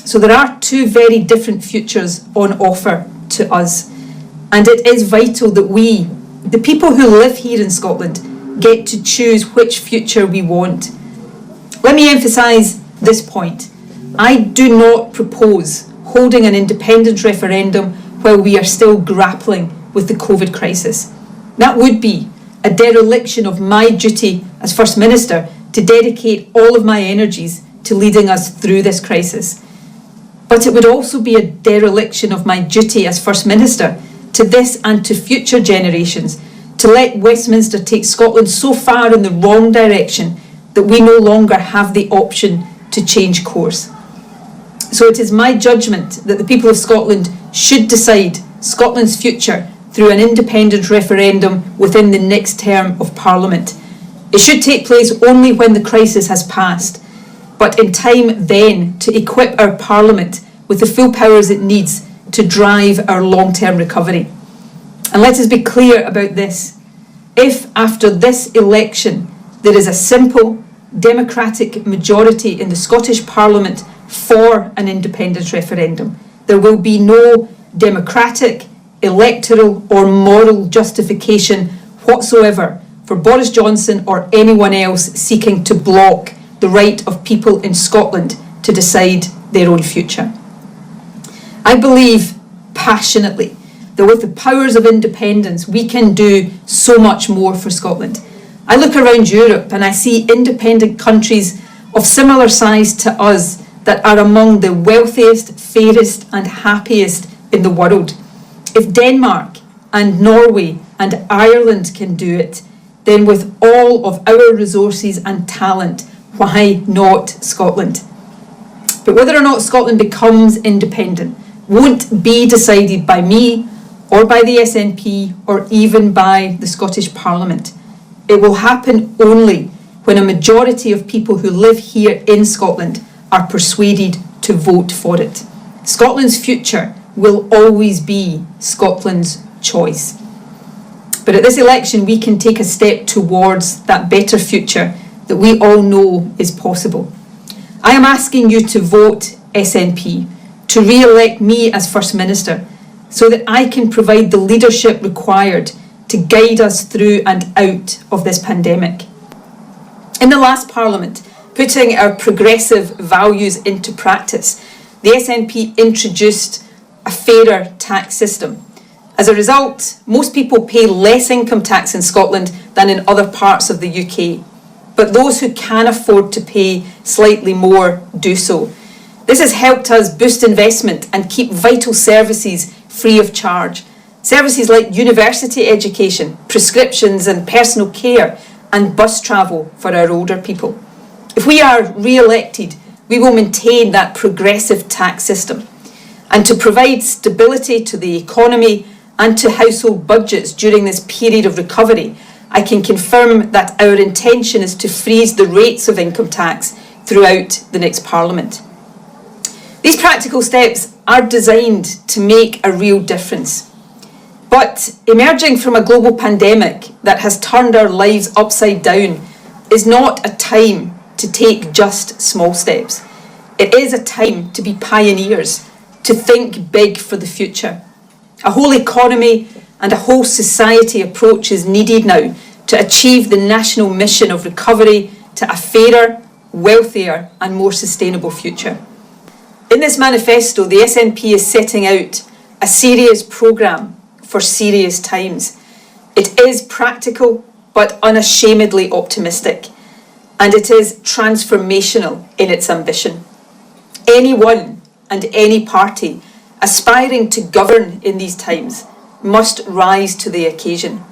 So there are two very different futures on offer to us. And it is vital that we, the people who live here in Scotland, get to choose which future we want. Let me emphasise this point. I do not propose holding an independence referendum while we are still grappling with the COVID crisis. That would be a dereliction of my duty as First Minister to dedicate all of my energies to leading us through this crisis. But it would also be a dereliction of my duty as First Minister to this and to future generations to let Westminster take Scotland so far in the wrong direction that we no longer have the option to change course. So it is my judgment that the people of Scotland should decide Scotland's future through an independent referendum within the next term of Parliament. It should take place only when the crisis has passed, but in time then to equip our Parliament with the full powers it needs to drive our long-term recovery. And let us be clear about this. If after this election there is a simple democratic majority in the Scottish Parliament for an independence referendum, there will be no democratic, electoral or moral justification whatsoever for Boris Johnson or anyone else seeking to block the right of people in Scotland to decide their own future. I believe passionately that with the powers of independence we can do so much more for Scotland. I look around Europe and I see independent countries of similar size to us that are among the wealthiest, fairest and happiest in the world. If Denmark and Norway and Ireland can do it, then with all of our resources and talent, why not Scotland? But whether or not Scotland becomes independent won't be decided by me or by the SNP or even by the Scottish Parliament. It will happen only when a majority of people who live here in Scotland are persuaded to vote for it. Scotland's future will always be Scotland's choice. But at this election, we can take a step towards that better future that we all know is possible. I am asking you to vote SNP, to re-elect me as First Minister, so that I can provide the leadership required to guide us through and out of this pandemic. In the last Parliament, putting our progressive values into practice, the SNP introduced a fairer tax system. As a result, most people pay less income tax in Scotland than in other parts of the UK, but those who can afford to pay slightly more do so. This has helped us boost investment and keep vital services free of charge. Services like university education, prescriptions and personal care, and bus travel for our older people. If we are re-elected, we will maintain that progressive tax system. And to provide stability to the economy and to household budgets during this period of recovery, I can confirm that our intention is to freeze the rates of income tax throughout the next Parliament. These practical steps are designed to make a real difference. But emerging from a global pandemic that has turned our lives upside down is not a time to take just small steps. It is a time to be pioneers, to think big for the future. A whole economy and a whole society approach is needed now to achieve the national mission of recovery to a fairer, wealthier and more sustainable future. In this manifesto, the SNP is setting out a serious programme for serious times. It is practical but unashamedly optimistic, and it is transformational in its ambition. Anyone and any party aspiring to govern in these times must rise to the occasion.